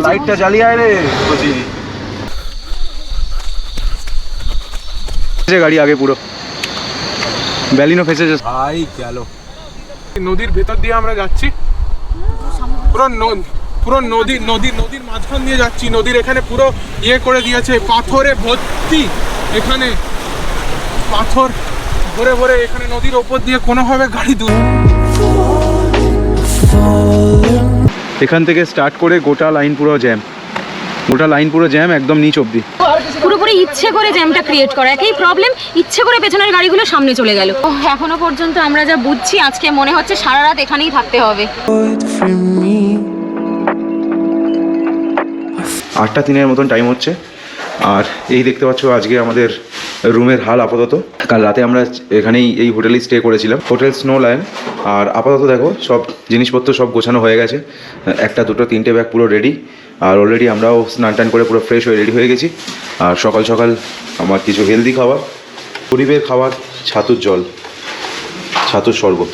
লাইটটা জ্বালিয়ে আয় রে বুঝি গাড়ি আগে পুরো ব্যালিনো ফেসেছে ভাই গেল। নদীর ভেতর দিয়ে আমরা যাচ্ছি, পুরো নদীর মাঝখান দিয়ে যাচ্ছি। নদীর এখানে পুরো ইয়ে করে দিয়েছে, পাথরে ভর্তি, এখানে পাথর ভরে ভরে, এখানে নদীর ওপর দিয়ে কোনোভাবে গাড়ি দূর। এখান থেকে স্টার্ট করে গোটা লাইন পুরো জ্যাম, একদম নিচ অব্দি। পুরোপুরি ইচ্ছে করে জ্যামটা ক্রিয়েট করা, একই প্রবলেম, ইচ্ছে করে পেছনের গাড়িগুলো সামনে চলে গেল। এখনো পর্যন্ত আমরা যা বুঝছি, আজকে মনে হচ্ছে সারা রাত এখানেই থাকতে হবে। 8:03 মতন টাইম হচ্ছে। আর এই দেখতে পাচ্ছ আজকে আমাদের রুমের হাল আপাতত। কাল রাতে আমরা এখানেই এই হোটেলেই স্টে করেছিলাম, হোটেল স্নো লায়ন। আর আপাতত দেখো সব জিনিসপত্র সব গোছানো হয়ে গেছে, 1, 2, 3টে ব্যাগ পুরো রেডি। আর অলরেডি আমরাও স্নান টান করে পুরো ফ্রেশ হয়ে রেডি হয়ে গেছি। আর সকাল সকাল আমার কিছু হেলদি খাবার, গরিবের খাবার, ছাতুর জল, ছাতুর শরবত।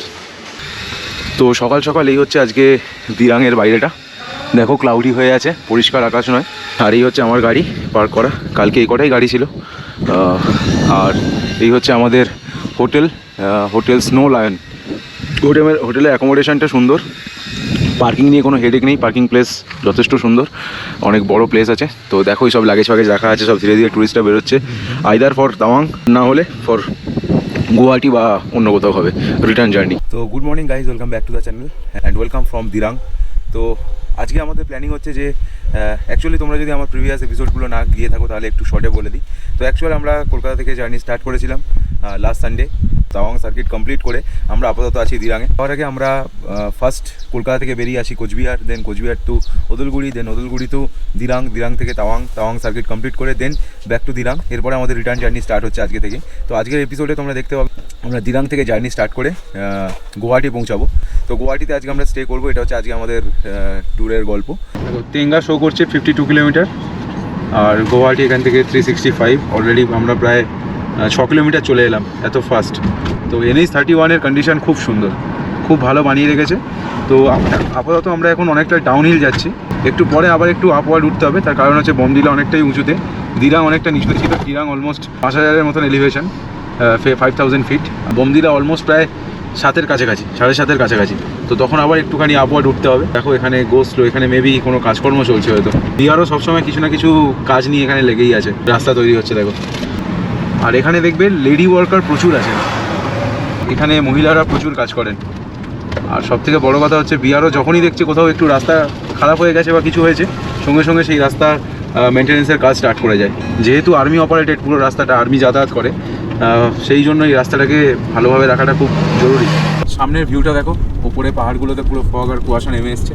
তো সকাল সকাল এই হচ্ছে আজকে দিরাংয়ের বাইরেটা। দেখো ক্লাউডি হয়ে আছে, পরিষ্কার আকাশ নয়। আর এই হচ্ছে আমার গাড়ি পার্ক করা, কালকে এই কটাই গাড়ি ছিল। আর এই হচ্ছে আমাদের হোটেল স্নো লায়ন। হোটেলের অ্যাকোমোডেশনটা সুন্দর, পার্কিং নিয়ে কোনো হেডেক নেই, পার্কিং প্লেস যথেষ্ট সুন্দর, অনেক বড় প্লেস আছে। তো দেখো সব লাগেজ রাখা আছে, সব ধীরে ধীরে টুরিস্টরা বেরোচ্ছে, আইদার ফর তাওয়াং না হলে ফর গুয়াহাটি বা অন্য কোথাও হবে রিটার্ন জার্নি। তো good morning guys, welcome back to the channel and welcome from Dirang. তো আজকে আমাদের প্ল্যানিং হচ্ছে যে অ্যাকচুয়ালি তোমরা যদি আমার প্রিভিয়াস এপিসোডগুলো না গিয়ে থাকো তাহলে একটু শর্টে বলে দিই। তো অ্যাকচুয়ালি আমরা কলকাতা থেকে জার্নি স্টার্ট করেছিলাম last Sunday. Tawang circuit complete করে আমরা আপাতত আছি দিরাঙে। তার আগে আমরা ফার্স্ট কলকাতা থেকে বেরিয়ে আসি কোচবিহার, দেন কোচবিহার টু ওদলগুড়ি, দেন ওদলগুড়ি টু দিরাং থেকে তাওয়াং সার্কিট কমপ্লিট করে দেন ব্যাক টু দিরাং। এরপরে আমাদের রিটার্ন জার্নি স্টার্ট হচ্ছে আজকে থেকে। তো আজকের এপিসোডে তোমরা দেখতে পাবে আমরা দিরাং থেকে জার্নি স্টার্ট করে গুয়াহাটি পৌঁছাবো। তো গুয়াহাটিতে আজকে আমরা স্টে করবো, এটা হচ্ছে আজকে আমাদের ট্যুরের গল্প। তেঙ্গা শো করছে 52 কিলোমিটার, আর গুয়াহাটি এখান থেকে 365। অলরেডি আমরা প্রায় 6 কিলোমিটার চলে এলাম, এত ফাস্ট। তো NH31-এর কন্ডিশন খুব সুন্দর, খুব ভালো বানিয়ে রেখেছে। তো আপাতত আমরা এখন অনেকটা ডাউন হিল যাচ্ছি, একটু পরে আবার একটু আপওয়ার্ড উঠতে হবে। তার কারণ হচ্ছে বমদিলা অনেকটাই উঁচুতে, দিরাং অনেকটা নিচুতে ছিল। দিরাং অলমোস্ট 5000-এর মতন এলিভেশন, 5000 ফিট। বমদিলা অলমোস্ট প্রায় 7-এর কাছাকাছি, 7.5-এর কাছাকাছি। তো তখন আবার একটুখানি আপওয়ার্ড উঠতে হবে। দেখো এখানে গোস্লো, এখানে মেবি কোনো কাজকর্ম চলছে হয়তো। বিহারও সবসময় কিছু না কিছু কাজ নিয়ে এখানে লেগেই আছে, রাস্তা তৈরি হচ্ছে দেখো। আর এখানে দেখবে লেডি ওয়ার্কার প্রচুর আছেন, এখানে মহিলারা প্রচুর কাজ করেন। আর সবথেকে বড় কথা হচ্ছে বিহারও যখনই দেখছে কোথাও একটু রাস্তা খারাপ হয়ে গেছে বা কিছু হয়েছে, সঙ্গে সঙ্গে সেই রাস্তার মেনটেন্যান্সের কাজ স্টার্ট করে যায়। যেহেতু আর্মি অপারেটেড পুরো রাস্তাটা, আর্মি যাতায়াত করে, সেই জন্য এই রাস্তাটাকে ভালোভাবে রাখাটা খুব জরুরি। সামনের ভিউটা দেখো, ওপরে পাহাড়গুলোতে পুরো ফগ আর কুয়াশা নেমে এসছে।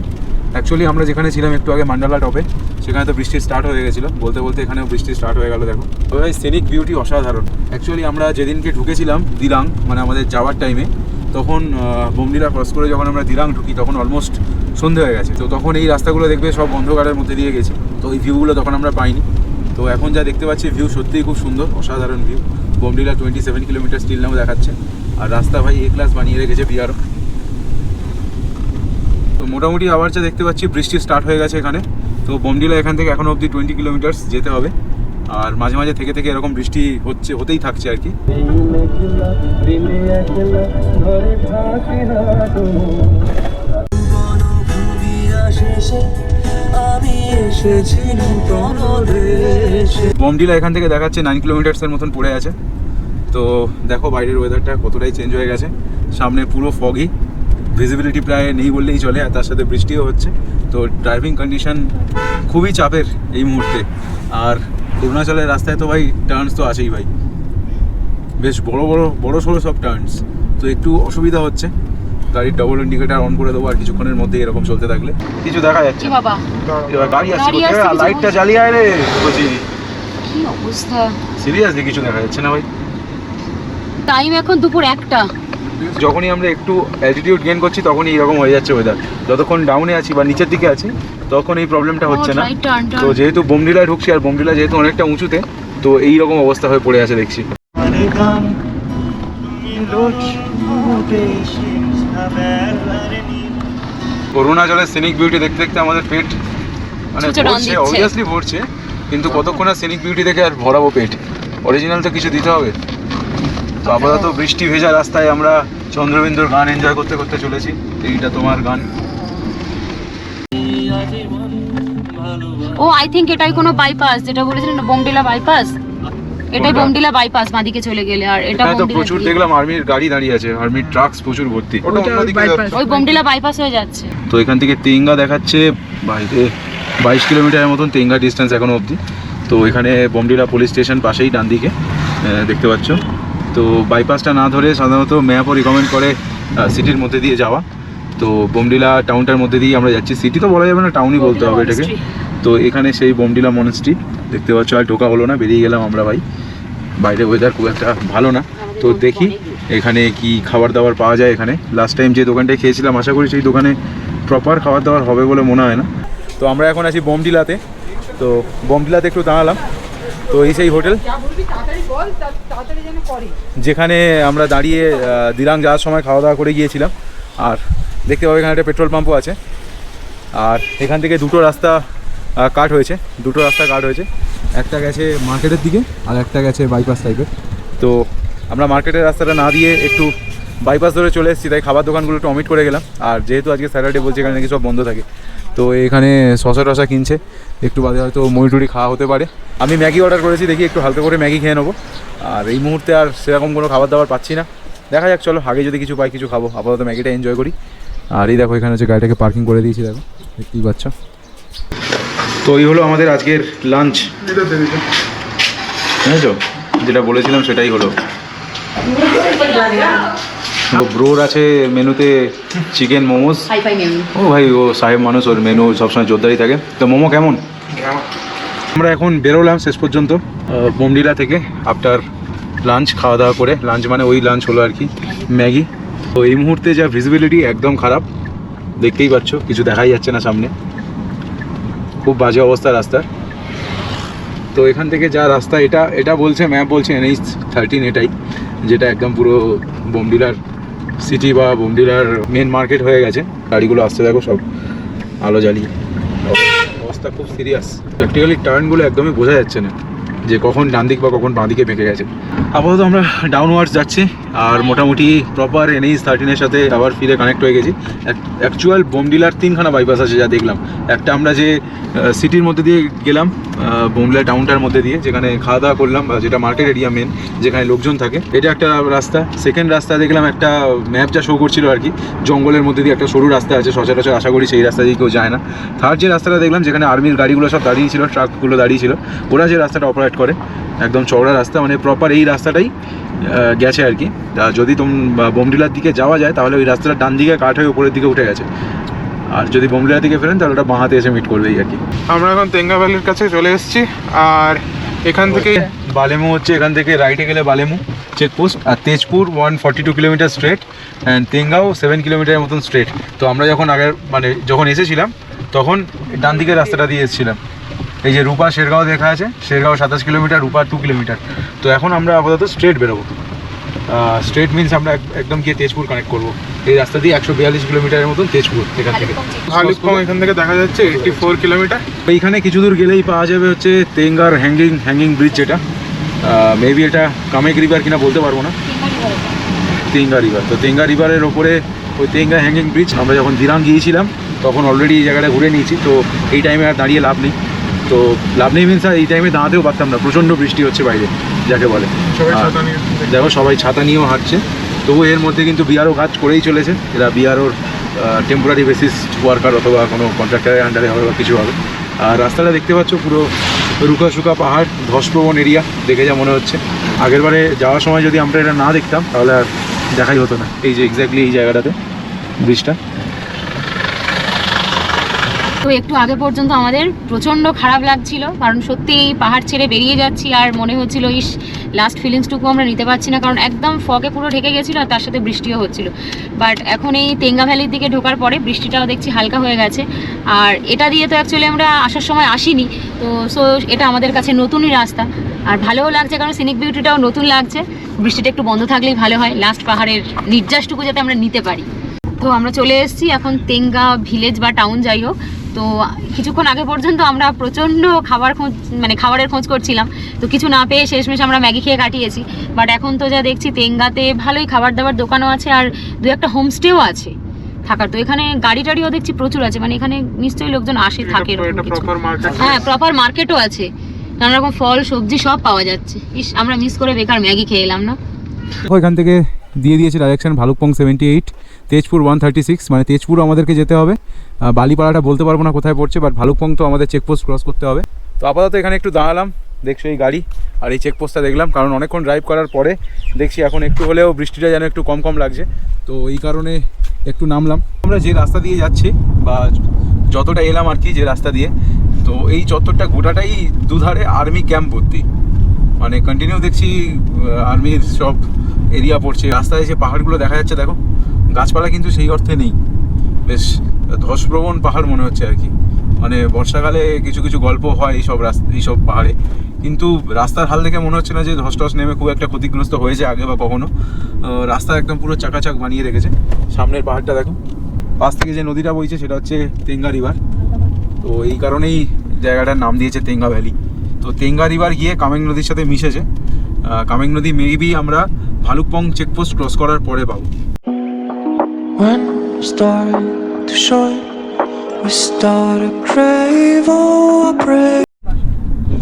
অ্যাকচুয়ালি আমরা যেখানে ছিলাম একটু আগে মান্ডালা টপে, সেখানে তো বৃষ্টি স্টার্ট হয়ে গেছিলো, বলতে বলতে এখানেও বৃষ্টি স্টার্ট হয়ে গেল দেখো। তো এই সিনিক বিউটি অসাধারণ। অ্যাকচুয়ালি আমরা যেদিনকে ঢুকেছিলাম দিরাং, মানে আমাদের যাওয়ার টাইমে, তখন বমদিলা ক্রস করে যখন আমরা দিরাং ঢুকি তখন অলমোস্ট সন্ধে হয়ে গেছে। তো তখন এই রাস্তাগুলো দেখবে সব অন্ধকারের মধ্যে দিয়ে গেছে, তো এই ভিউগুলো তখন আমরা পাইনি। তো এখন যা দেখতে পাচ্ছি ভিউ সত্যিই খুব সুন্দর, অসাধারণ ভিউ। বমদিলা 27 কিলোমিটার স্টিল নাও দেখাচ্ছে, আর রাস্তা ভাই A ক্লাস বানিয়ে রেখেছে বিহারও। তো মোটামুটি আবার যা দেখতে পাচ্ছি বৃষ্টি স্টার্ট হয়ে গেছে এখানে। তো বমদিলা এখান থেকে এখনও অবধি 20 কিলোমিটার যেতে হবে, আর মাঝে মাঝে থেকে থেকে এরকম বৃষ্টি হতেই থাকছে আর কি। বমদিলা এখান থেকে দেখাচ্ছে 9 কিলোমিটার্সের মতন পড়ে আছে। তো দেখো বাইরের ওয়েদারটা কতটাই চেঞ্জ হয়ে গেছে, সামনে পুরো ফগি, ভিজিবিলিটি প্রায় নেই বললেই চলে, আর তার সাথে বৃষ্টিও হচ্ছে। তো ড্রাইভিং কন্ডিশন খুবই চাপের এই মুহূর্তে। আর অরুণাচলের রাস্তায় তো ভাই টার্নস তো আছেই ভাই, বেশ বড় সড়ো সব টার্নস। তো একটু অসুবিধা হচ্ছে, গাড়ির ডবল ইন্ডিকেটার অন করে দেবো আর কিছুক্ষণের মধ্যে এরকম চলতে থাকলে। কিছু দেখা যাচ্ছে বাবা, এবার গাড়ি আসছে, লাইটটা জ্বালিয়ে আয় রে বুঝি। কি অবস্থা, সিরিয়াসলি কিছু দেখা যাচ্ছে না ভাই। টাইম এখন দুপুর 1টা। যখনই আমরা একটু অ্যালটিটিউড গেইন করছি তখনই এরকম হয়ে যাচ্ছে ওয়েদার। যতক্ষণ ডাউনে আছি বা নিচের দিকে আছি তখন এই প্রবলেমটা হচ্ছে না। তো যেহেতু বমদিলায় ঢুকছি, আর বমদিলা যেহেতু অনেকটা উঁচুতে, তো এই রকম অবস্থা হয়ে পড়ে আছে দেখছি। অরুণাচলের সিনিক বিউটি দেখতে দেখতে আমাদের পেট মানে ছুঁচো টান পড়ছে, দিচ্ছে। অবভিয়াসলি পড়ছে, কিন্তু কতক্ষণ আর সিনিক বিউটি দেখে আর ভরাবো পেট, অরিজিনাল তো কিছু দিতে হবে। তো আপাতত বৃষ্টি ভেজা রাস্তায় আমরা চন্দ্রবিন্দুর গান এনজয় করতে করতে চলেছি। এইটা তোমার গান। ও আই থিঙ্ক এটাই কোনো বাইপাস, যেটা বলেছিলেন না বোমডিলা বাইপাস, এটাই কোনটা? বোমডিলা বাইপাস বাঁদিকে চলে গেলে। আর এটা এখানে তো বোমডিলা প্রচুর দিয়ে। দেখলাম আর্মির গাড়ি দাঁড়িয়ে আছে, আর্মির ট্রাকস প্রচুর ভর্তি। ওটা অন্যদিকে যাচ্ছে। ওই বোমডিলা বাইপাস হয়ে যাচ্ছে। তো এখান থেকে তেঙ্গা দেখাচ্ছে বাইরে 22 কিলোমিটারের মতন তেঙ্গা ডিস্টেন্স এখনো অবধি। তো এখানে বোমডিলা পুলিশ স্টেশন পাশেই ডান দিকে দেখতে পাচ্ছ। তো বাইপাসটা না ধরে সাধারণত ম্যাপও রিকমেন্ড করে সিটির মধ্যে দিয়ে যাওয়া। তো বোমডিলা টাউনটার মধ্যে দিয়ে আমরা যাচ্ছি, সিটি তো বলা যাবে না, টাউনই বলতে হবে এটাকে। তো এখানে সেই বোমডিলা মনেস্ট্রি দেখতে পাচ্ছ, আর ঢোকা হলো না, বেরিয়ে গেলাম আমরা ভাই। বাইরে ওয়েদার খুব একটা ভালো না, তো দেখি এখানে কি খাবার দাবার পাওয়া যায়। এখানে লাস্ট টাইম যে দোকানটায় খেয়েছিলাম, আশা করি সেই দোকানে প্রপার খাবার দাবার হবে বলে মনে হয় না। তো আমরা এখন আছি বোমডিলাতে। তো বোমডিলাতে একটু দাঁড়ালাম। তো এই সেই হোটেল যেখানে আমরা দাঁড়িয়ে দিরাং যাওয়ার সময় খাওয়া দাওয়া করে গিয়েছিলাম। আর দেখতে পাবো এখানে একটা পেট্রোল পাম্পও আছে। আর এখান থেকে দুটো রাস্তা কাট হয়েছে, একটা গেছে মার্কেটের দিকে আর একটা গেছে বাইপাস টাইপের। তো আমরা মার্কেটের রাস্তাটা না দিয়ে একটু বাইপাস ধরে চলে এসেছি, তাই খাবার দোকানগুলো একটু অমিট করে গেলাম। আর যেহেতু আজকে স্যাটারডে বলছে, এখানে নাকি সব বন্ধ থাকে, তো এখানে শসা টসা কিনছে, একটু বাদে হয়তো মুড়ি খাওয়া হতে পারে। আমি ম্যাগি অর্ডার করেছি, দেখি একটু হালকা করে ম্যাগি খেয়ে নেবো। আর এই মুহূর্তে আর সেরকম কোনো খাবার দাবার পাচ্ছি না, দেখা যাক, চলো আগে যদি কিছু পাই কিছু খাবো। আপাতত ম্যাগিটা এনজয় করি। আর এই দেখো এখানে হচ্ছে গাড়িটাকে পার্কিং করে দিয়েছি, দেখো দেখতেই পাচ্ছ। তো এই হলো আমাদের আজকের লাঞ্চ, বুঝেছো, যেটা বলেছিলাম সেটাই হলো। ব্রোর আছে মেনুতে চিকেন মোমোস। ও ভাই, ও সাহেব মানুষ, ওর মেনু সবসময় জোরদারি থাকে। তো মোমো কেমন? আমরা এখন বেরোলাম শেষ পর্যন্ত বোমডিলা থেকে আফটার লাঞ্চ, খাওয়া দাওয়া করে। লাঞ্চ মানে ওই লাঞ্চ হলো আর কি, ম্যাগি। তো এই মুহূর্তে যা ভিজিবিলিটি একদম খারাপ, দেখতেই পাচ্ছ, কিছু দেখাই যাচ্ছে না সামনে, খুব বাজে অবস্থা রাস্তার। তো এখান থেকে যা রাস্তা, এটা বলছে ম্যাপ বলছে NH13, এটাই যেটা একদম পুরো বোমডিলার সিটি বা বোমডিলার মেন মার্কেট হয়ে গেছে। গাড়িগুলো আসতে দেখো সব আলো জ্বালিয়ে, অবস্থা খুব সিরিয়াস। প্র্যাকটিক্যালি টার্নগুলো একদমই বোঝা যাচ্ছে না যে কখন ডান দিক বা কখন বাঁ দিকে বেঁকে গেছে। আপাতত আমরা ডাউনওয়ার্ডস যাচ্ছি, আর মোটামুটি প্রপার NH13 সাথে আবার ফিরে কানেক্ট হয়ে গেছি। অ্যাকচুয়াল বোমডিলার 3খানা বাইপাস আছে যা দেখলাম। একটা আমরা যে সিটির মধ্যে দিয়ে গেলাম, বোমডিলা টাউনটার মধ্যে দিয়ে, যেখানে খাওয়া দাওয়া করলাম, বা যেটা মার্কেট এরিয়া মেন, যেখানে লোকজন থাকে, এটা একটা রাস্তা। সেকেন্ড রাস্তা দেখলাম একটা ম্যাপ যা শো করছিল আর কি, জঙ্গলের মধ্যে দিয়ে একটা সরু রাস্তা আছে, সচরাচর আশা করি সেই রাস্তা দিয়ে কেউ যায় না। থার্ড যে রাস্তাটা দেখলাম, যেখানে আর্মির গাড়িগুলো সব দাঁড়িয়ে ছিল, ট্রাকগুলো দাঁড়িয়ে ছিল, ওরা যে রাস্তাটা অপারেট করে, একদম চওড়া রাস্তা, মানে প্রপার এই রাস্তাটাই গেছে আর কি। যদি বোমডিলার দিকে যাওয়া যায় তাহলে ওই রাস্তাটা ডান দিকে কাট হয়ে উপরের দিকে উঠে গেছে, আর যদি বোমডিলার দিকে ফেরেন তাহলে ওটা বাঁ হাতে এসে মিট করবেই আর কি। আমরা এখন তেঙ্গা ভ্যালির কাছে চলে এসেছি, আর এখান থেকে বালেমু হচ্ছে, এখান থেকে রাইটে গেলে বালেমু চেকপোস্ট, আর তেজপুর 142 কিলোমিটার স্ট্রেট, অ্যান্ড তেঙ্গাও 7 কিলোমিটারের মতন স্ট্রেট। তো আমরা যখন যখন এসেছিলাম তখন ডান দিকের রাস্তাটা দিয়ে এসেছিলাম। এই যে রূপা শেরগাঁও দেখা আছে, শেরগাঁও 27 কিলোমিটার, রূপা 2 কিলোমিটার। তো এখন আমরা আপাতত স্ট্রেট বেরোবো। স্ট্রেট মিনস আমরা একদম গিয়ে তেজপুর কানেক্ট করবো। এই রাস্তা দিয়ে 142 কিলোমিটারের মতন তেজপুর এখান থেকে। ভালুকপং এখান থেকে দেখা যাচ্ছে 84 কিলোমিটার। এইখানে কিছু দূর গেলেই পাওয়া যাবে হচ্ছে তেঙ্গার হ্যাঙ্গিং ব্রিজ, যেটা মেবি এটা কামেক রিভার কিনা বলতে পারবো না, তেঙ্গা রিভার। তো তেঙ্গা রিভারের ওপরে ওই তেঙ্গা হ্যাঙ্গিং ব্রিজ। আমরা যখন দিরাং গিয়েছিলাম তখন অলরেডি এই জায়গাটা ঘুরে নিয়েছি, তো এই টাইমে আর দাঁড়িয়ে লাভ নেই। তো লাভ নেই মিনস আর এই টাইমে দাঁড়াতেও পারতাম না, প্রচণ্ড বৃষ্টি হচ্ছে বাইরে যাকে বলে। দেখো সবাই ছাতা নিয়েও হাঁটছে, তবু এর মধ্যে কিন্তু বিআরও কাজ করেই চলেছে। এরা বিআরওর টেম্পোরারি বেসিস ওয়ার্কার অথবা কোনো কন্ট্রাক্টারের আন্ডারে হবে বা কিছু হবে। আর রাস্তাটা দেখতে পাচ্ছ পুরো রুখা শুকা পাহাড়, ধসপ্রবণ এরিয়া দেখে যা মনে হচ্ছে। আগেরবারে যাওয়ার সময় যদি আমরা এটা না দেখতাম তাহলে আর দেখাই হতো না। এই যে এক্স্যাক্টলি এই জায়গাটাতে ব্রিজটা। তো একটু আগে পর্যন্ত আমাদের প্রচণ্ড খারাপ লাগছিল, কারণ সত্যি পাহাড় ছেড়ে বেরিয়ে যাচ্ছি আর মনে হচ্ছিল ইস লাস্ট ফিলিংসটুকু আমরা নিতে পারছি না, কারণ একদম ফগে পুরো ঢেকে গেছিলো আর তার সাথে বৃষ্টিও হচ্ছিল। বাট এখন এই তেঙ্গা ভ্যালির দিকে ঢোকার পরে বৃষ্টিটাও দেখছি হালকা হয়ে গেছে। আর এটা দিয়ে তো অ্যাকচুয়ালি আমরা আসার সময় আসিনি, তো সো এটা আমাদের কাছে নতুনই রাস্তা, আর ভালোও লাগছে কারণ সিনিক বিউটিটাও নতুন লাগছে। বৃষ্টিটা একটু বন্ধ থাকলেই ভালো হয়, লাস্ট পাহাড়ের নির্যাসটুকু যাতে আমরা নিতে পারি। তো আমরা চলে এসেছি এখন তেঙ্গা ভিলেজ বা টাউন, যাই হোক। তো কিছুক্ষণ আগে পর্যন্ত আমরা প্রচণ্ড খাবারের খোঁজ করছিলাম, তো কিছু না পেয়ে শেষমেশ আমরা ম্যাগি খেয়ে কাটিয়েছি। বাট এখন তো যা দেখছি তেঙ্গাতে ভালোই খাবার দাবার দোকানও আছে, আর দু একটা হোমস্টেও আছে থাকার। তো এখানে গাড়ি টাড়িও দেখছি প্রচুর আছে, মানে এখানে নিশ্চয়ই লোকজন আসে থাকে এরকম কিছু। হ্যাঁ, প্রপার মার্কেটও আছে, নানা রকম ফল সবজি সব পাওয়া যাচ্ছে। ইস, আমরা মিস করে বেকার ম্যাগি খেয়ে এলাম না। এখান থেকে দিয়ে দিয়েছে ডাইরেকশন ভালুকপং 78, তেজপুর 136, মানে তেজপুর আমাদেরকে যেতে হবে। বালিপাড়াটা বলতে পারবো না কোথায় পড়ছে, বাট ভালুকপং তো আমাদের চেকপোস্ট ক্রস করতে হবে। তো আপাতত এখানে একটু দাঁড়ালাম, দেখছো এই গাড়ি আর এই চেকপোস্টটা দেখলাম, কারণ অনেকক্ষণ ড্রাইভ করার পরে দেখছি এখন একটু হলেও বৃষ্টিটা যেন একটু কম কম লাগছে, তো এই কারণে একটু নামলাম। আমরা যে রাস্তা দিয়ে যাচ্ছি বা যতটা এলাম আর কি, যে রাস্তা দিয়ে, তো এই চত্বরটা গোটাটাই দুধারে আর্মি ক্যাম্প ভর্তি, মানে কন্টিনিউ দেখছি আর্মির সব এরিয়া পড়ছে। রাস্তায় যে পাহাড়গুলো দেখা যাচ্ছে দেখো, গাছপালা কিন্তু সেই অর্থে নেই, বেশ ধসপ্রবণ পাহাড় মনে হচ্ছে আর কি। মানে বর্ষাকালে কিছু কিছু গল্প হয় এইসব পাহাড়ে, কিন্তু রাস্তার হাল দেখে মনে হচ্ছে না যে ধস টস নেমে খুব একটা ক্ষতিগ্রস্ত হয়েছে আগে বা কখনো। রাস্তা একদম পুরো চাকাচাক বানিয়ে রেখেছে। সামনের পাহাড়টা দেখো, পাশ থেকে যে নদীটা বইছে সেটা হচ্ছে তেঙ্গা রিভার, তো এই কারণেই জায়গাটার নাম দিয়েছে তেঙ্গা ভ্যালি। তো তেঙ্গা রিভার গিয়ে কামেং নদীর সাথে মিশেছে। কামেং নদী মেবি আমরা ভালুকপং চেকপোস্ট ক্রস করার পরে পাবো। When we start to shine, we start to crave, oh I pray.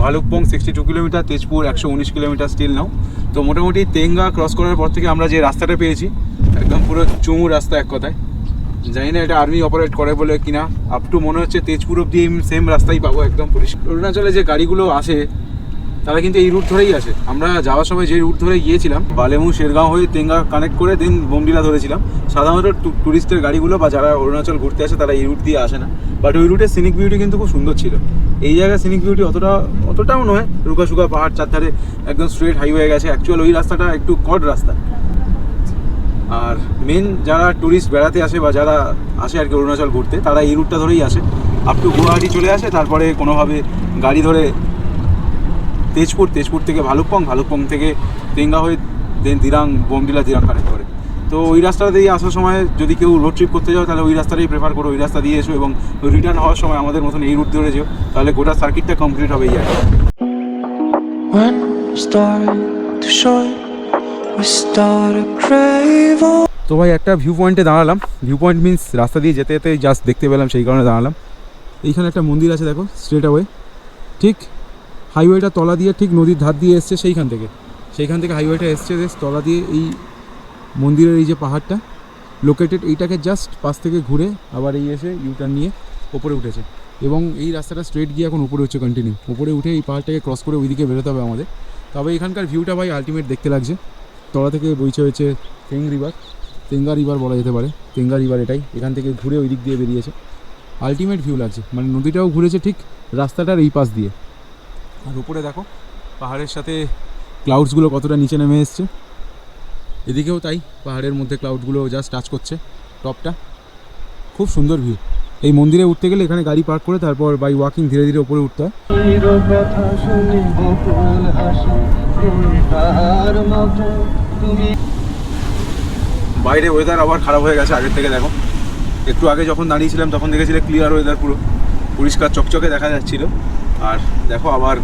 Bhalukpong 62 kilometre, Tezpur 119 kilometre still now. তো মোটামুটি তেঙ্গা ক্রস করার পর থেকে আমরা যে রাস্তাটা পেয়েছি একদম পুরো চুমু রাস্তা এক কথায়। জানি না এটা আর্মি অপারেট করে বলে কিনা, আপ টু মনে হচ্ছে তেজপুর অব্দি সেম রাস্তাই পাবো একদম পরিষ্কার। অরুণাচলে যে গাড়িগুলো আসে তারা কিন্তু এই রুট ধরেই আসে। আমরা যাওয়ার সময় যে রুট ধরে গিয়েছিলাম বালেমু শেরগাঁও হয়ে তেঙ্গা কানেক্ট করে দেন বোমডিলা ধরেছিলাম। সাধারণত টুরিস্টের গাড়িগুলো বা যারা অরুণাচল ঘুরতে আসে তারা এই রুট দিয়ে আসে না, বাট ওই রুটের সিনিক বিউটি কিন্তু খুব সুন্দর ছিল। এই জায়গায় সিনিক বিউটি অতটাও নয়, রুকা শুকা পাহাড়, চারধারে একদম স্ট্রেট হাইওয়ে গেছে। অ্যাকচুয়াল ওই রাস্তাটা একটু কড রাস্তা। আর মেন যারা টুরিস্ট বেড়াতে আসে বা যারা আসে আর কি অরুণাচল ঘুরতে, তারা এই রুটটা ধরেই আসে, আপ টু গুয়াহাটি চলে আসে, তারপরে কোনোভাবে গাড়ি ধরে তেজপুর থেকে ভালুকপং থেকে তেঙ্গা হয়ে দেন দিরাং, বোমডিলা দিরাং কানেক্ট করে। তো ওই রাস্তাটা দিয়ে আসার সময় যদি কেউ রোড ট্রিপ করতে যাও তাহলে ওই রাস্তাটাই প্রেফার করো, ওই রাস্তা দিয়ে এসো, এবং রিটার্ন হওয়ার সময় আমাদের মতন এই রুট ধরে যেও, তাহলে গোটা সার্কিটটা কমপ্লিট হবে এই জায়গায়। When we start to shine, we start to crave, oh. তো ভাই একটা ভিউ পয়েন্টে দাঁড়ালাম। ভিউ পয়েন্ট মিন্স রাস্তা দিয়ে যেতে যেতে জাস্ট দেখতে পেলাম, সেই কারণে দাঁড়ালাম। এইখানে একটা মন্দির আছে দেখো, স্ট্রেট অ্যাওয়ে, ঠিক হাইওয়েটা তলা দিয়ে ঠিক নদীর ধার দিয়ে এসছে, সেইখান থেকে হাইওয়েটা এসছে, তলা দিয়ে এই মন্দিরের এই যে পাহাড়টা লোকেটেড, এইটাকে জাস্ট পাশ থেকে ঘুরে আবার এই এসে ইউটার্ন নিয়ে ওপরে উঠেছে, এবং এই রাস্তাটা স্ট্রেট গিয়ে এখন উপরে হচ্ছে কন্টিনিউ। উপরে উঠে এই পাহাড়টাকে ক্রস করে ওইদিকে বেরোতে হবে আমাদের। তবে এখানকার ভিউটা ভাই আলটিমেট দেখতে লাগছে। তলা থেকে বইছে হচ্ছে তেঙ্গা রিভার বলা যেতে পারে, তেঙ্গা রিভার এটাই, এখান থেকে ঘুরে ওই দিক দিয়ে বেরিয়েছে। আলটিমেট ভিউ লাগছে, মানে নদীটাও ঘুরেছে ঠিক রাস্তাটার এই পাশ দিয়ে। আর উপরে দেখো পাহাড়ের সাথে ক্লাউডসগুলো কতটা নিচে নেমে এসছে, এদিকেও তাই, পাহাড়ের মধ্যে ক্লাউডগুলো জাস্ট টাচ করছে টপটা। খুব সুন্দর ভিউ। এই মন্দিরে উঠতে গেলে এখানে গাড়ি পার্ক করে তারপর বাই ওয়াকিং ধীরে ধীরে উপরে উঠতে হয়। বাইরে ওয়েদার আবার খারাপ হয়ে গেছে আগের থেকে। দেখো একটু আগে যখন দাঁড়িয়েছিলাম তখন দেখেছিলে ক্লিয়ার ওয়েদার, পুরো পরিষ্কার চকচকে দেখা যাচ্ছিল। আর দেখো আবার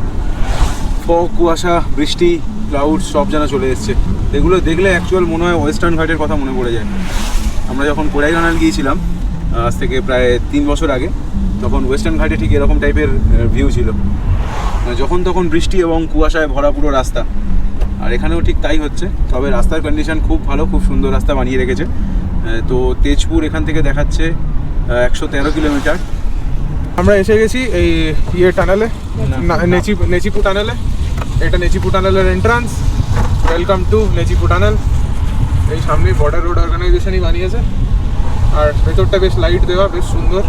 ফগ, কুয়াশা, বৃষ্টি, ক্লাউড সব যেন চলে এসছে। এগুলো দেখলে অ্যাকচুয়াল মনে হয় ওয়েস্টার্ন ঘাটের কথা মনে পড়ে যায়। আমরা যখন কোডাইকানাল গিয়েছিলাম আজ থেকে প্রায় 3 বছর আগে, তখন ওয়েস্টার্ন ঘাটে ঠিক এরকম টাইপের ভিউ ছিল, যখন তখন বৃষ্টি এবং কুয়াশায় ভরা পুরো রাস্তা। আর এখানেও ঠিক তাই হচ্ছে, তবে রাস্তার কন্ডিশন খুব ভালো, খুব সুন্দর রাস্তা বানিয়ে রেখেছে। তো তেজপুর এখান থেকে দেখাচ্ছে 113 কিলোমিটার। আমরা এসে গেছি এই টানেলে, নেচিপু টানেলে। এটা নেচিপু টানেলের entrance. Welcome to Nechiphu tunnel. এই সামনে বর্ডার রোড অর্গানাইজেশনই বানিয়েছে, আর ভেতরটা বেশ লাইট দেওয়া, বেশ সুন্দর।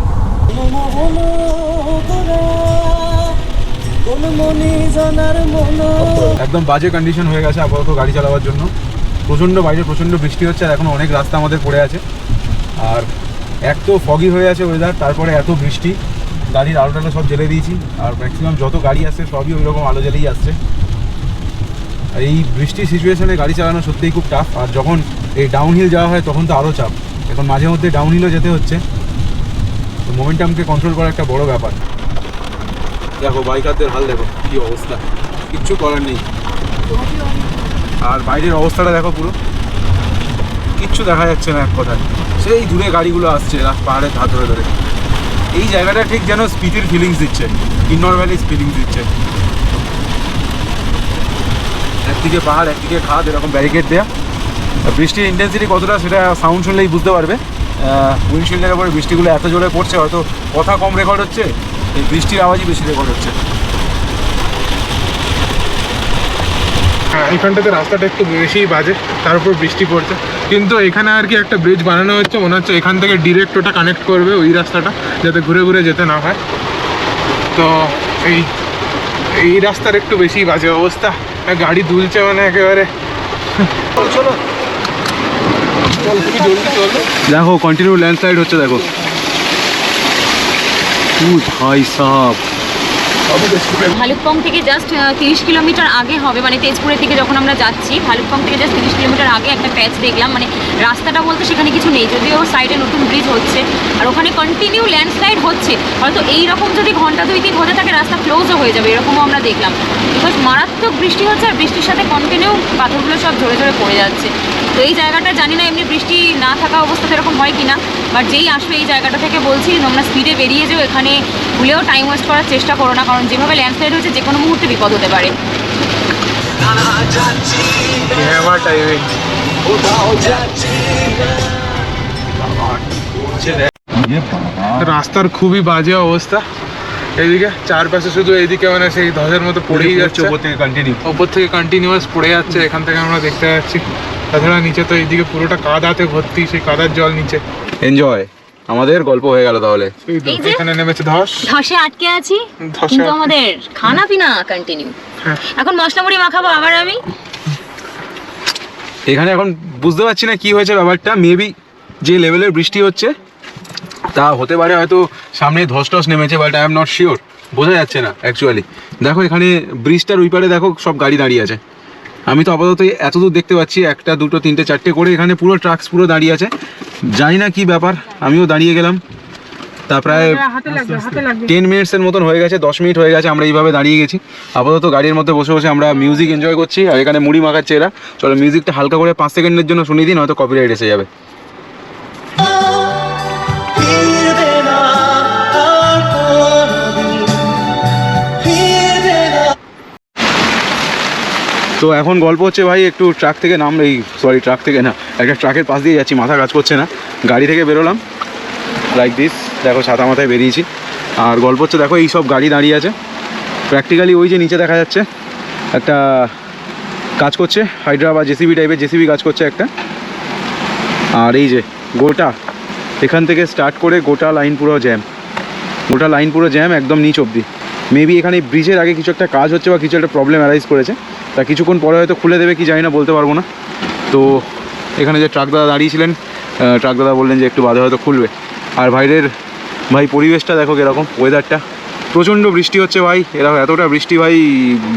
একদম বাজে কন্ডিশন হয়ে গেছে আপাতত গাড়ি চালাবার জন্য। বাইরে প্রচণ্ড বৃষ্টি হচ্ছে, আর এখন অনেক রাস্তা আমাদের পড়ে আছে। আর এক তো ফগি হয়ে আছে ওয়েদার, তারপরে এত বৃষ্টি, গাড়ির আলো টালো সব জ্বেলে দিয়েছি, আর ম্যাক্সিমাম যত গাড়ি আসছে সবই ওই রকম আলো জ্বেলেই আসছে। আর এই বৃষ্টির সিচুয়েশনে গাড়ি চালানো সত্যিই খুব টাফ। আর যখন এই ডাউনহিল যাওয়া হয় তখন তো আরও চাপ। এখন মাঝে মধ্যে ডাউনহিলও যেতে হচ্ছে, মোমেন্টামকে কন্ট্রোল করা একটা বড় ব্যাপার। দেখো বাইকারদের হাল দেখো কি অবস্থা, কিচ্ছু করার নেই। আর বাইরের অবস্থাটা দেখো, পুরো কিচ্ছু দেখা যাচ্ছে না এক কথায়। সেই দূরে গাড়িগুলো আসছে পাহাড়ের ধার ধরে ধরে। এই জায়গাটা ঠিক যেন স্পিতির ফিলিংস দিচ্ছে, কিন্নর ভ্যালির ফিলিংস দিচ্ছে। একদিকে পাহাড় একদিকে খাদ, এরকম ব্যারিকেড দেয়া। বৃষ্টির ইন্টেন্সিটি কতটা সেটা সাউন্ড শুনলেই বুঝতে পারবে। উইন্ডশিল্ডের উপরে বৃষ্টিগুলো এত জোরে পড়ছে, হয়তো কথা কম রেকর্ড হচ্ছে, এই বৃষ্টির আওয়াজই বেশি রেকর্ড হচ্ছে। হ্যাঁ, এখানটাতে রাস্তাটা একটু বেশিই বাজে, তার উপর বৃষ্টি পড়ছে। কিন্তু এখানে আর কি একটা ব্রিজ বানানো হচ্ছে, মনে হচ্ছে এখান থেকে ডিরেক্ট ওটা কানেক্ট করবে ওই রাস্তাটা, যাতে ঘুরে ঘুরে যেতে না হয়। তো এই রাস্তার একটু বেশি বাজে অবস্থা, গাড়ি দুলছে মানে একেবারে। চলো জলদি চলো। দেখো কন্টিনিউ ল্যান্ডস্লাইড হচ্ছে, দেখো ভাই সাহাব। ভালুকপং থেকে জাস্ট 30 কিলোমিটার আগে হবে, মানে তেজপুরের দিকে যখন আমরা যাচ্ছি, ভালুকপং থেকে জাস্ট 30 কিলোমিটার আগে একটা প্যাচ দেখলাম। মানে রাস্তাটা বলতে সেখানে কিছু নেই, যদিও সাইডে নতুন ব্রিজ হচ্ছে আর ওখানে কন্টিনিউ ল্যান্ডস্লাইড হচ্ছে। হয়তো এইরকম যদি ঘন্টা 2-3 হতে থাকে রাস্তা ক্লোজও হয়ে যাবে, এরকমও আমরা দেখলাম। বিকজ মারাত্মক বৃষ্টি হচ্ছে আর বৃষ্টির সাথে কন্টিনিউ পাথরগুলো সব ঝরে ঝরে পড়ে যাচ্ছে। তো এই জায়গাটা জানি না এমনি বৃষ্টি না থাকা অবস্থাতে এরকম হয় কিনা, বাট যেই আসবে এই জায়গাটা থেকে বলছি তোমরা স্পিডে বেরিয়ে যাও, এখানে ভুলেও টাইম ওয়েস্ট করার চেষ্টা করো না, কারণ যেভাবে ল্যান্ডস্লাইড হচ্ছে যে কোনো মুহূর্তে বিপদ হতে পারে। রাস্তার খুবই বাজে অবস্থা, এইদিকে চারপাশে শুধু এইদিকে মানে সেই ধসের মতো পড়েই যাচ্ছে, ওপর থেকে কন্টিনিউয়াস পড়ে যাচ্ছে, এখান থেকে আমরা দেখতে পাচ্ছি। তাছাড়া নিচে তো এইদিকে পুরোটা কাদাতে ভর্তি, সেই কাদার জল নিচে। এনজয়, আমাদের গল্প হয়ে গেল তাহলে। এই এই যে এখানে নেমেছে ধস, ধসে আটকে আছি, ধসে কিন্তু আমাদের খানা পিনা কন্টিনিউ। হ্যাঁ। এখন মশলা মুড়ি মাখাবো আবার আমি। এখানে এখন বুঝতে পারছি না কি হয়েছে ব্যাপারটা। মেবি যে লেভেলের বৃষ্টি হচ্ছে তা হতে পারে হয়তো সামনে ধস টস নেমেছে, but I am not sure, বোঝা যাচ্ছে না অ্যাকচুয়ালি। দেখো এখানে ব্রিজটার ওই পারে দেখো সব গাড়ি দাঁড়িয়ে আছে। আমি তো আপাতত এতদূর দেখতে পাচ্ছি, 1, 2, 3, 4 করে এখানে পুরো ট্রাকস পুরো দাঁড়িয়ে আছে। জানি না কি ব্যাপার, আমিও দাঁড়িয়ে গেলাম। তা প্রায় 10 মিনিটসের মতন হয়ে গেছে, 10 মিনিট হয়ে গেছে আমরা এইভাবে দাঁড়িয়ে গেছি। আপাতত গাড়ির মধ্যে বসে বসে আমরা মিউজিক এনজয় করছি, আর এখানে মুড়ি মাখাচ্ছে এরা। চলো মিউজিকটা হালকা করে 5 সেকেন্ডের জন্য শুনিয়ে দিন, হয়তো কপিরাইট এসে যাবে। তো এখন গল্প হচ্ছে ভাই, একটু ট্রাক থেকে ট্রাক থেকে না, একটা ট্রাকের পাশ দিয়ে যাচ্ছি, মাথা কাজ করছে না। গাড়ি থেকে বেরোলাম লাইক দিস, দেখো ছাতা মাথায় বেরিয়েছি। আর গল্প হচ্ছে দেখো এই সব গাড়ি দাঁড়িয়ে আছে প্র্যাকটিক্যালি। ওই যে নিচে দেখা যাচ্ছে একটা কাজ করছে, হাইড্রা বা জেসিবি টাইপের জেসিবি কাজ করছে একটা। আর এই যে গোটা এখান থেকে স্টার্ট করে গোটা লাইন পুরো জ্যাম একদম নিচ অবধি। মেবি এখানে ব্রিজের আগে কিছু একটা কাজ হচ্ছে বা কিছু একটা প্রবলেম অ্যারাইজ করেছে, তা কিছুক্ষণ পরে হয়তো খুলে দেবে কি জানি না, বলতে পারবো না। তো এখানে যে ট্রাক দাদা দাঁড়িয়েছিলেন, ট্রাক দাদা বললেন যে একটু বাদে হয়তো খুলবে। আর ভাই পরিবেশটা দেখো কীরকম, ওয়েদারটা প্রচণ্ড বৃষ্টি হচ্ছে ভাই। এরকম এতটা বৃষ্টি ভাই,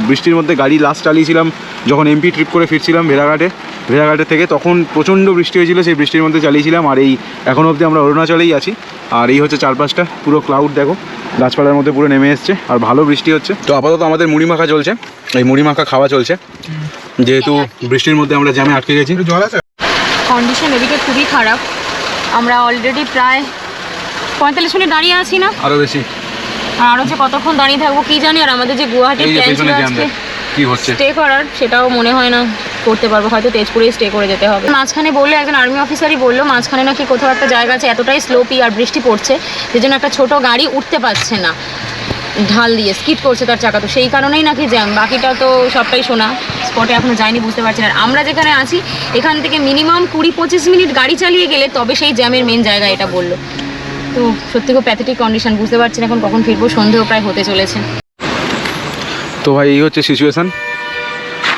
বৃষ্টির মধ্যে গাড়ি লাস্ট চালিয়েছিলাম যখন এমপি ট্রিপ করে ফিরছিলাম ভেড়াঘাটের থেকে, তখন প্রচণ্ড বৃষ্টি হয়েছিল, সেই বৃষ্টির মধ্যে চালিয়েছিলাম। আর এই এখনও অবধি আমরা অরুণাচলেই আছি। আর এই হচ্ছে চারপাশটা, পুরো ক্লাউড দেখো, গাছপালার মধ্যে পুরো নেমে এসছে, আর ভালো বৃষ্টি হচ্ছে। তো আপাতত আমাদের মুড়ি মাখা চলছে, এই মুড়ি মাখা খাওয়া চলছে, যেহেতু বৃষ্টির মধ্যে আমরা জ্যামে আটকে গেছি। জল আছে, কন্ডিশন এদিকে খুবই খারাপ। আমরা অলরেডি প্রায় 45 মিনিট দাঁড়িয়ে আছি না, আরও বেশি। আর আরও যে কতক্ষণ দাঁড়িয়ে থাকবো কি জানি। আর আমাদের যে গুয়াহাটির প্ল্যান ছিল আজকে কি হচ্ছে স্টে করার, সেটাও মনে হয় না করতে পারবো, হয়তো তেজপুরেই স্টে করে যেতে হবে। মাঝখানে বললো একজন আর্মি অফিসারই বললো মাঝখানে নাকি কোথাও একটা জায়গা আছে এতটাই স্লোপি আর বৃষ্টি পড়ছে যে জন্য একটা ছোট গাড়ি উঠতে পারছে না, ঢাল দিয়ে স্কিড করছে তার চাকা। তো সেই কারণেই নাকি জ্যাম, বাকিটা তো সবটাই শোনা, স্পটে এখনো যায়নি, বুঝতে পারছি না। আর আমরা যেখানে আছি এখান থেকে মিনিমাম 20-25 মিনিট গাড়ি চালিয়ে গেলে তবে সেই জ্যামের মেন জায়গা, এটা বললো। তো সত্যি খুব প্যাথেটিক কন্ডিশন, বুঝতে পারছি না এখন কখন ফিরবো, সন্দেহ প্রায় হতে চলেছে। তো ভাই এই হচ্ছে সিচুয়েশান,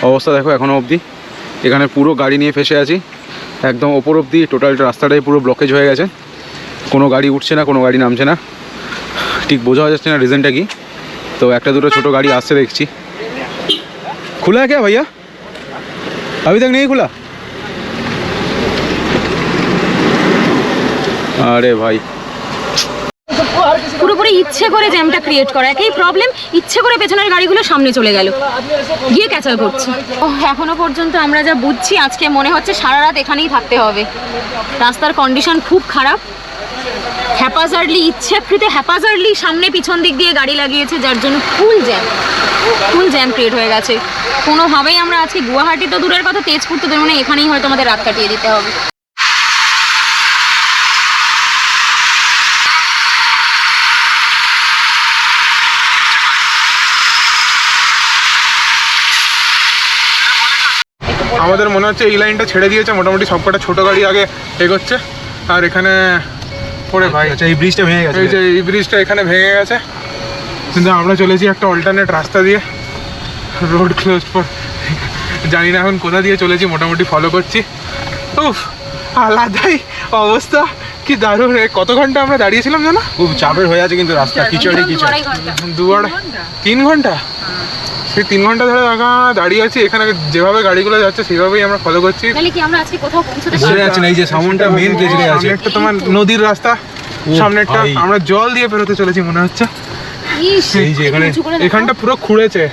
অবস্থা দেখো এখনও অবধি। এখানে পুরো গাড়ি নিয়ে ফেসে আছি, একদম ওপর অবধি টোটাল রাস্তাটাই পুরো ব্লকেজ হয়ে গেছে, কোনো গাড়ি উঠছে না, কোনো গাড়ি নামছে না, ঠিক বোঝা যাচ্ছে না রিজনটা কি। তো 1-2 ছোটো গাড়ি আসছে দেখছি। खुला है क्या भैया? अभी तक नहीं खुला? अरे भाई ইচ্ছে করে জ্যামটা ক্রিয়েট করা, একই প্রবলেম, ইচ্ছে করে পেছনের গাড়িগুলো সামনে চলে গেল, গিয়ে ক্যাচাল করছে। এখনো পর্যন্ত আমরা যা বুঝছি আজকে মনে হচ্ছে সারা রাত এখানেই থাকতে হবে। রাস্তার কন্ডিশন খুব খারাপ, হ্যাপাজার্ডলি, ইচ্ছাকৃতে হ্যাপাজার্ডলি সামনে পিছন দিক দিয়ে গাড়ি লাগিয়েছে, যার জন্য ফুল জ্যাম ক্রিয়েট হয়ে গেছে। কোনোভাবেই আমরা আজকে গুয়াহাটি তো দূরের কথা, তেজপুর তো দূরে, এখানেই হয়তো আমাদের রাত কাটিয়ে দিতে হবে। আমাদের মনে হচ্ছে এই লাইনটা ছেড়ে দিয়েছে, মোটামুটি সবকটা ছোট গাড়ি আগে এগোচ্ছে। আর এখানে পড়ে ভাই, আচ্ছা এই ব্রিজটা ভেঙে গেছে, এই যে এই ব্রিজটা এখানে ভেঙে গেছে, কিন্তু আমরা চলেছি একটা অল্টারনেট রাস্তা দিয়ে, রোড ক্লোজ ফর, জানি না এখন কোথা দিয়ে চলেছি, মোটামুটি ফলো করছি। উফ, আলাদাই অবস্থা, কি দারুণ! কত ঘন্টা আমরা দাঁড়িয়েছিলাম জানো? খুব চাপের হয়ে আছে কিন্তু রাস্তা, কিচড়ে কিচড়। 3 ঘন্টা, সেই 3 ঘন্টা ধরে দাঁড়িয়ে আছি এখানে, যেভাবে গাড়িগুলো যাচ্ছে সেভাবেই আমরা ফলো করছি। তাহলে কি আমরা আজকে কোথাও পৌঁছতে বুঝতে পারছি না, এই যে সামনটা মেন কেজরে আছে, একটা তোমার নদীর রাস্তা, সামনেরটা ভাই। আমরা জল দিয়ে পেরোতে চলেছি মনে হচ্ছে। এই যে এখানে এখানটা পুরো খুঁড়েছে,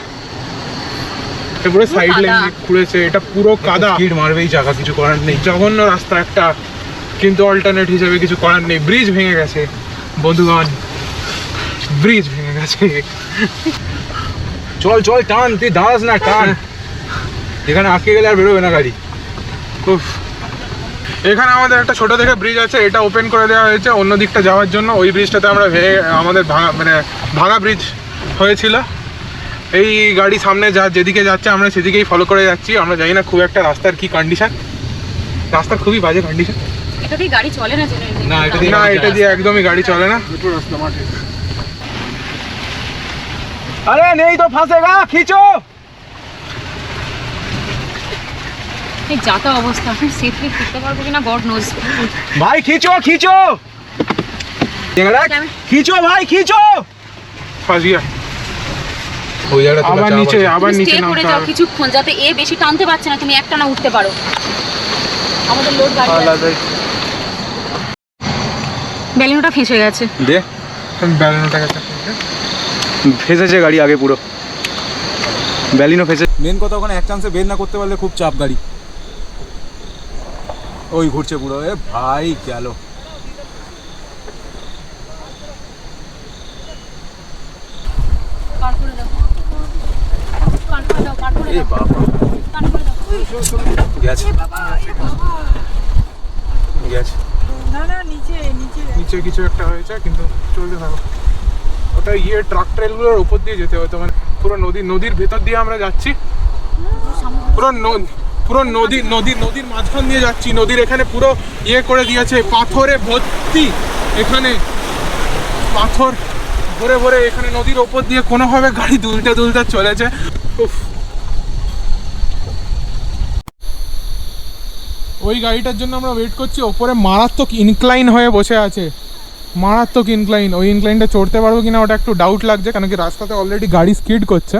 এটা পুরো সাইড লাইন খুঁড়েছে, এটা পুরো কাদা, স্কিড মারবেই চাকা, কিছু করার নেই। জঘন্য রাস্তা একটা, কিন্তু অল্টারনেট হিসেবে কিছু করার নেই। ব্রিজ ভেঙে গেছে বন্ধুগণ, ব্রিজ ভেঙে গেছে। চল চল টান, তুই দাঁড়াস না, টান। এখানে আটকে গেলে আর বেরোবে না গাড়ি। উফ, এখানে আমাদের একটা ছোট দেখে ব্রিজ আছে, এটা ওপেন করে দেওয়া হয়েছে অন্য দিকটা যাওয়ার জন্য। ওই ব্রিজটাতে আমরা আমাদের ভাঙা ব্রিজ হয়েছিল। এই গাড়ি সামনে যেদিকে যাচ্ছে আমরা সেদিকেই ফলো করে যাচ্ছি। আমরা জানি না খুব একটা রাস্তার কি কন্ডিশন, রাস্তার খুবই বাজে কন্ডিশন। এটা দিয়ে গাড়ি চলে না, না, এটা দিয়ে না, এটা দিয়ে একদমই গাড়ি চলে না। আরে নেই তো, ফাঁসেগা, খিচো। এই যাতা অবস্থা, আমি সেফলি ফিরতে পারবো কিনা গড নোজ। ভাই খিচো খিচো, খিচো ভাই খিচো। ফাঁস গিয়া, ওই জায়গাটা আবার নিচে, আবার নিচে স্টে করে নামতে যাও হবে। কিছুক্ষণ, যাতে এ বেশি টানতে পারছে না, তুমি একটা না উঠতে পারো। আমাদের লোড গাড়ি আছে। আলাদাই ব্যালুনটা ফেঁসে গেছে। দে, ব্যালেন্সটা গেছে। ফেসেছে গাড়ি আগে, পুরো ব্যালিনো ফেসে। মেন কথা, ওখানে এক চান্সে বের না করতে পারলে খুব চাপ গাড়ি। ওই ঘুরছে পুরো, এ ভাই গেল। পার করে দাও, পার করে দাও, পার করে এই দাও, বাবা, পার করে দাও। গেছে গেছে। নিচে কিছু একটা হয়েছে, কিন্তু চলতে থাকো। ওটা ট্রাক ট্রেলগুলোর উপর দিয়ে যেতে হতো, মানে পুরো নদীর ভেতর দিয়ে আমরা যাচ্ছি, পুরো নদীর মাঝখান দিয়ে যাচ্ছি। নদীর এখানে পুরো করে দিয়েছে, পাথরে ভর্তি, এখানে পাথর ভরে ভরে, এখানে নদীর ওপর দিয়ে কোনোভাবে গাড়ি দুলতে চলেছে। উফ, ওই গাড়িটার জন্য আমরা ওয়েট করছি। ওপরে মারাত্মক ইনক্লাইন হয়ে বসে আছে, মারাত্মক ইনক্লাইন। ওই ইনক্লাইনটা চড়তে পারবো কিনা ওটা একটু ডাউট লাগছে, কারণ কি রাস্তাতে অলরেডি গাড়ি স্কিড করছে।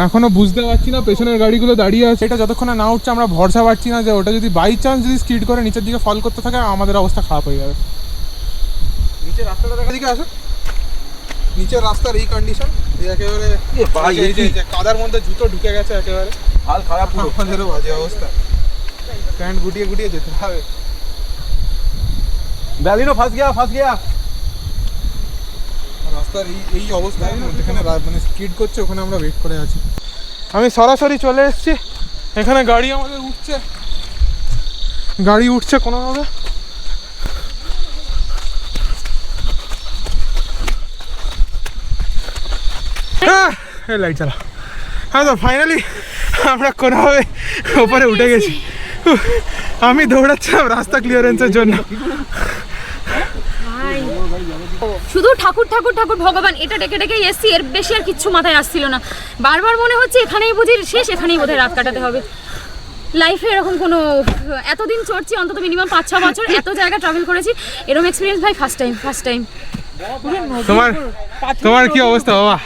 এখনো বুঝতে পারছি না, পেছনের গাড়িগুলো দাঁড়িয়ে আছে, এটা যতক্ষণ না উঠছে আমরা ভরসা পাচ্ছি না যে ওটা যদি বাই চান্স যদি স্কিড করে নিচের দিকে ফল করতে থাকে, আমাদের অবস্থা খারাপ হয়ে যাবে। নিচের রাস্তাটা দেখা দিকে আসো, নিচের রাস্তার এই কন্ডিশন, একেবারে এই যে কাদার মধ্যে জুতো ঢুকে গেছে, একেবারে হাল খারাপ পুরো, আমাদেরও বাজে অবস্থা। প্যান্ট গুটিয়ে যেতে হবে। ব্যালিনো ফাঁস গিয়া। রাস্তার এই অবস্থায় যেখানে মানে স্কিড করছে, ওখানে আমরা ওয়েট করে আছি। আমি সরাসরি চলে এসেছি, এখানে গাড়ি আমাদের উঠছে কোনোভাবে। লাইট চালা। হ্যাঁ, তো ফাইনালি আমরা কোনোভাবে ওপরে উঠে গেছি। আমি দৌড়াচ্ছিলাম রাস্তা ক্লিয়ারেন্সের জন্য। শুধু ঠাকুর ঠাকুর ঠাকুর ভগবান, এটা ডেকে এসছি, এর বেশি আর কিচ্ছু মাথায় আসছিল না। বারবার মনে হচ্ছে এখানেই বুঝি শেষ, এখানেই বোধহয় রাত কাটাতে হবে। লাইফে এরকম কোনো, এতদিন চড়ছি অন্তত মিনিমাম 5-6 বছর, এত জায়গা ট্রাভেল করেছি, এরকম এক্সপিরিয়েন্স ভাই ফার্স্ট টাইম। তোমার কি অবস্থা বাবা?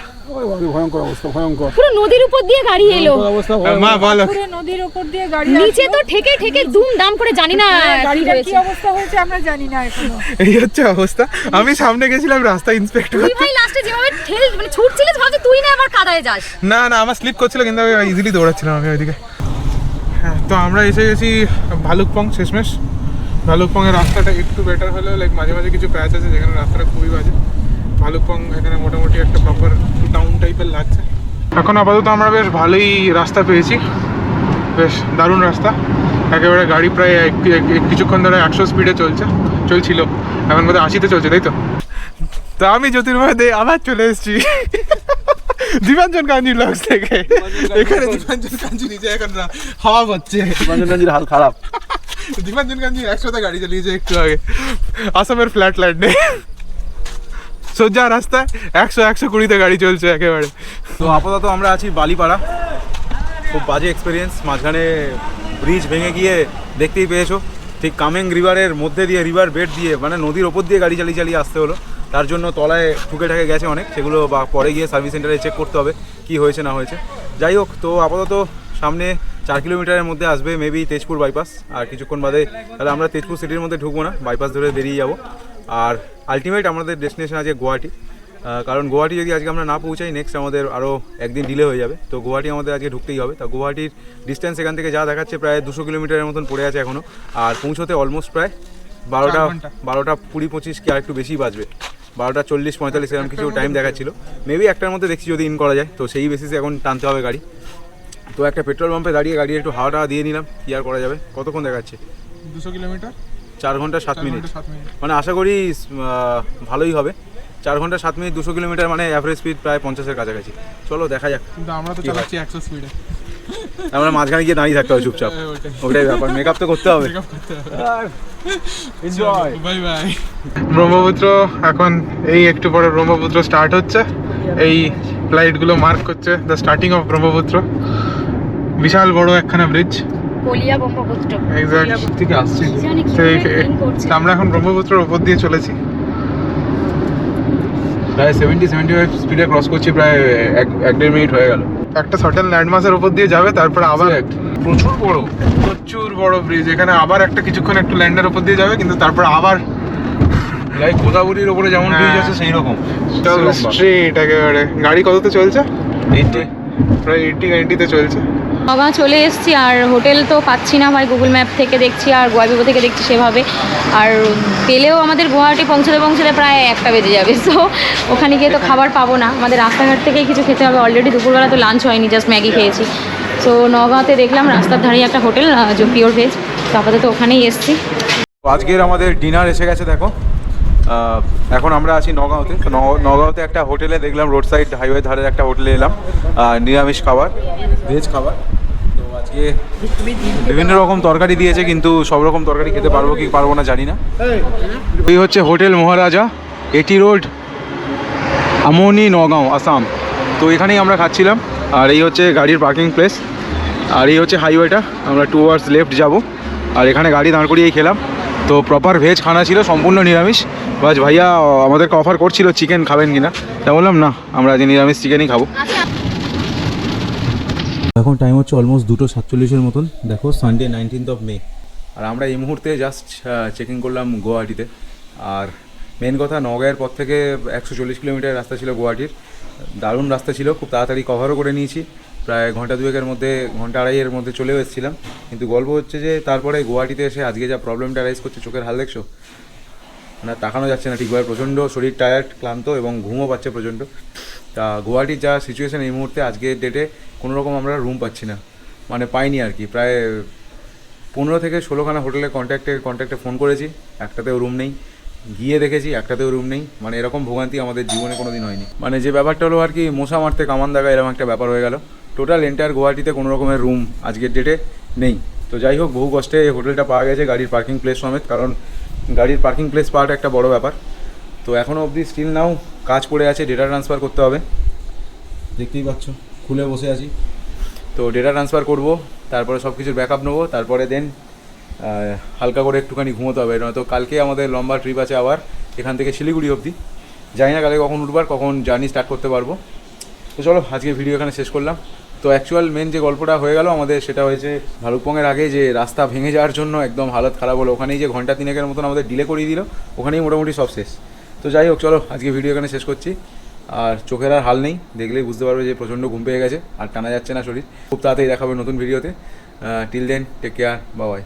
ভয়ঙ্কর অবস্থা, ভয়ঙ্কর পুরো নদীর উপর দিয়ে গাড়ি এলো। অবস্থা। মা বলো, পুরো নদীর উপর দিয়ে গাড়ি নিচে তো ঠেকে ঠেকে দুম দাম করে, জানি না কি গাড়িটার কি হয়েছে। অবস্থা হয়েছে আমরা জানি না এখনো। এই হচ্ছে অবস্থা। আমি সামনে গেছিলাম রাস্তা ইন্সপেক্ট তুই করতে। ভাই লাস্টে যেভাবে মানে ছুটছিলিস, ভাবছি তুই না আবার কাদায় যাস। না না, আমার স্লিপ করছিল কিন্তু আমি ইজিলি দৌড়াচ্ছিলাম আমি ওইদিকে। হ্যাঁ, তো আমরা এসে গেছি ভালুকপং শেষমেশ। ভালুকপংয়ের রাস্তাটা একটু বেটার হলেও লাইক মাঝে মাঝে কিছু প্যাচ আছে যেখানে রাস্তাটা খুবই বাজে। ভালুকপং এখানে মোটামুটি একটা প্রপার টাউন টাইপের লাগছে। এখন আপাতত আমরা বেশ ভালোই রাস্তা পেয়েছি, বেশ দারুণ রাস্তা। একেবারে গাড়ি প্রায় কিছুক্ষণ ধরে 100 স্পিডে চলছিল, এখন বোধহয় 80-তে চলছে, তাই তো? তা আমি জ্যোতির্ময় দে আবার চলে এসেছি দীপাঞ্জন কাঞ্জি ব্লগস থেকে। এখানে দীপাঞ্জন কাঞ্জি নিজে এখন হাওয়া পাচ্ছে। দীপাঞ্জন কাঞ্জির হাল খারাপ। দীপাঞ্জন কাঞ্জি 100তে গাড়ি চালিয়েছে একটু আগে আসামের ফ্ল্যাট ল্যান্ডে। সোজা রাস্তায় 100-120-তে গাড়ি চলছে একেবারে। তো আপাতত আমরা আছি বালিপাড়া। খুব বাজে এক্সপিরিয়েন্স, মাঝখানে ব্রিজ ভেঙে গিয়ে দেখতেই পেয়েছো, ঠিক কামেং রিভারের মধ্যে দিয়ে, রিভার বেড দিয়ে, মানে নদীর ওপর দিয়ে গাড়ি চালিয়ে চালিয়ে আসতে হলো। তার জন্য তলায় ঠুকে ঠাকে গেছে অনেক, সেগুলো বা পরে গিয়ে সার্ভিস সেন্টারে চেক করতে হবে কি হয়েছে না হয়েছে। যাই হোক, তো আপাতত সামনে 4 কিলোমিটারের মধ্যে আসবে মেবি তেজপুর বাইপাস, আর কিছুক্ষণ বাদে তাহলে আমরা তেজপুর সিটির মধ্যে ঢুকবো না, বাইপাস ধরে বেরিয়ে যাব। আর আলটিমেট আমাদের ডেস্টিনেশন আছে গুয়াহাটি, কারণ গুয়াহাটি যদি আজকে আমরা না পৌঁছাই নেক্সট আমাদের আরও একদিন ডিলে হয়ে যাবে। তো গুয়াহাটি আমাদের আজকে ঢুকতেই হবে। তা গুয়াহাটির ডিস্টেন্স এখান থেকে যা দেখাচ্ছে প্রায় 200 কিলোমিটারের মতন পড়ে আছে এখনও, আর পৌঁছতে অলমোস্ট প্রায় 12টা 20-25 কি আর একটু বেশি বাজবে, 12টা 40-45 এরকম কিছু টাইম দেখাচ্ছিল। মেবি একটার মধ্যে দেখছি যদি ইন করা যায়, তো সেই বেসিসে এখন টানতে হবে গাড়ি। তো একটা পেট্রোল পাম্পে দাঁড়িয়ে গাড়ি একটু হাওয়া দিয়ে নিলাম, কি আর করা যাবে। কতক্ষণ দেখাচ্ছে? 200 কিলোমিটার 4 ঘন্টা 7 মিনিট, 7 মিনিট। মানে আশা করি ভালোই হবে। 4 ঘন্টা 7 মিনিট 200 কিলোমিটার, মানে অ্যাভারেজ স্পিড প্রায় 50-এর কাছাকাছি। চলো দেখা যাক। কিন্তু আমরা তো চালাচ্ছি 100 স্পিডে। আমরা মাঝখানে গিয়ে দাঁড়িয়ে থাকতে হবে চুপচাপ, ওটাই ব্যাপার। মেকআপ তো করতে হবে। Enjoy, bye bye. ব্রহ্মপুত্র এখন এই একটু পরে ব্রহ্মপুত্র স্টার্ট হচ্ছে। এই ফ্লাইটগুলো মার্ক করছে দ্য স্টার্টিং অফ ব্রহ্মপুত্র। বিশাল বড় একখানা ব্রিজ, কলিয়া ব্রহ্মপুত্র এক্স্যাক্ট থেকে আসছে। জানি কি করছে। আমরা এখন ব্রহ্মপুত্রের উপর দিয়ে চলেছি, প্রায় 70-75 স্পিডে ক্রস করছি, প্রায় 1-1.5 মিনিট হয়ে গেল। একটা সার্টেন ল্যান্ডমার্কের উপর দিয়ে যাবে, তারপর আবার প্রচুর বড় ব্রিজ। এখানে আবার একটা কিছুক্ষণ একটু ল্যান্ডের উপর দিয়ে যাবে, কিন্তু তারপর আবার লাইক গোদাবরীর ওপরে যেমন ব্রিজ আছে সেই রকম স্ট্রেট একেবারে। গাড়ি কততে চলছে? 80 প্রায় 80-90-তে চলছে। নগাঁও চলে এসেছি, আর হোটেল তো পাচ্ছি না ভাই, গুগল ম্যাপ থেকে দেখছি আর গোয়াবিবো থেকে দেখছি সেভাবে। আর পেলেও আমাদের গুয়াহাটি পৌঁছতে প্রায় 1টা বেজে যাবে। সো ওখানে গিয়ে তো খাবার পাবো না, আমাদের রাস্তাঘাট থেকেই কিছু খেতে হবে। অলরেডি দুপুরবেলা তো লাঞ্চ হয়নি, জাস্ট ম্যাগি খেয়েছি। সো নগাঁওতে দেখলাম রাস্তার ধারেই একটা হোটেল, যে পিওর ভেজ, তো আপাতত ওখানেই এসেছি। আজকের আমাদের ডিনার এসে গেছে দেখো। এখন আমরা আছি নগাঁওতে। তো নগাঁওতে একটা হোটেলে দেখলাম, রোড সাইড হাইওয়ে ধারের একটা হোটেলে এলাম, নিরামিষ খাবার, ভেজ খাবার। তো আজকে বিভিন্ন রকম তরকারি দিয়েছে, কিন্তু সব রকম তরকারি খেতে পারবো কি পারবো না জানি না। এই হচ্ছে হোটেল মহারাজা, এটি রোড, আমনি, নগাঁও, আসাম। তো এখানেই আমরা খাচ্ছিলাম। আর এই হচ্ছে গাড়ির পার্কিং প্লেস, আর এই হচ্ছে হাইওয়েটা। আমরা 2 আওয়ার্স লেফট যাব, আর এখানে গাড়ি দাঁড় করিয়েই খেলাম। তো প্রপার ভেজ খানা ছিল, সম্পূর্ণ নিরামিষ। বাস ভাইয়া আমাদেরকে অফার করছিল চিকেন খাবেন কিনা, তাই বললাম না, আমরা আজ নিরামিষ চিকেনই খাবো। এখন টাইম হচ্ছে অলমোস্ট 2:47 মতন। দেখো সানডে 19th মে, আর আমরা এই মুহূর্তে জাস্ট চেকিং করলাম গুয়াহাটিতে। আর মেন কথা, নগাঁয়ের পর থেকে 140 কিলোমিটার রাস্তা ছিল গুয়াহাটির। দারুণ রাস্তা ছিল, খুব তাড়াতাড়ি কভারও করে নিয়েছি। প্রায় ঘন্টা 2-এর মধ্যে, ঘন্টা 2.5-এর মধ্যে চলেও এসেছিলাম। কিন্তু গল্প হচ্ছে যে তারপরে গুয়াহাটিতে এসে আজকে যা প্রবলেমটা রাইজ করছে, চোখের হাল দেখছো না, তাকানো যাচ্ছে না ঠিকভাবে। প্রচণ্ড শরীর টায়ার্ড, ক্লান্ত, এবং ঘুমও পাচ্ছে প্রচণ্ড। তা গুয়াহাটির যা সিচুয়েশান এই মুহূর্তে, আজকের ডেটে কোনোরকম আমরা রুম পাচ্ছি না, মানে পাইনি আর কি। প্রায় 15 থেকে 16খানা হোটেলে কন্ট্যাক্টে ফোন করেছি, একটাতেও রুম নেই। গিয়ে দেখেছি একটাতেও রুম নেই। মানে এরকম ভোগান্তি আমাদের জীবনে কোনো দিন হয়নি। মানে যে ব্যাপারটা হলো আর কি, মশা মারতে কামান দাগা, এরকম একটা ব্যাপার হয়ে গেল। টোটাল এন্টায়ার গুয়াহাটিতে কোনো রকমের রুম আজকের ডেটে নেই। তো যাই হোক, বহু কষ্টে এই হোটেলটা পাওয়া গেছে গাড়ির পার্কিং প্লেস সমেত, কারণ গাড়ির পার্কিং প্লেস পাওয়াটা একটা বড় ব্যাপার। তো এখনও অবধি স্টিল নাও কাজ পড়ে আছে, ডেটা ট্রান্সফার করতে হবে। দেখতেই পাচ্ছ খুলে বসে আছি। তো ডেটা ট্রান্সফার করব, তারপরে সব কিছুর ব্যাকআপ নেবো, তারপরে দেন হালকা করে একটুখানি ঘুমোতে হবে। নয়তো কালকে আমাদের লম্বা ট্রিপ আছে আবার, এখান থেকে শিলিগুড়ি অবধি। জানি না কালকে কখন উঠবার, কখন জার্নি স্টার্ট করতে পারবো। তো চলো আজকে ভিডিও এখানে শেষ করলাম। তো অ্যাকচুয়াল মেন যে গল্পটা হয়ে গেল আমাদের, সেটা হয়েছে ভালুকপংয়ের আগে যে রাস্তা ভেঙে যাওয়ার জন্য একদম হালত খারাপ হলো, ওখানেই যে ঘন্টা 3 মতন আমাদের ডিলে করিয়ে দিল, ওখানেই মোটামুটি সব শেষ। তো যাই হোক, চলো আজকে ভিডিও এখানে শেষ করছি। আর চোখের আর হাল নেই, দেখলেই বুঝতে পারবে যে প্রচণ্ড ঘুম পেয়ে গেছে আর টানা যাচ্ছে না শরীর। খুব তাড়াতাড়ি দেখাবে নতুন ভিডিওতে। Till then, take care, bye by.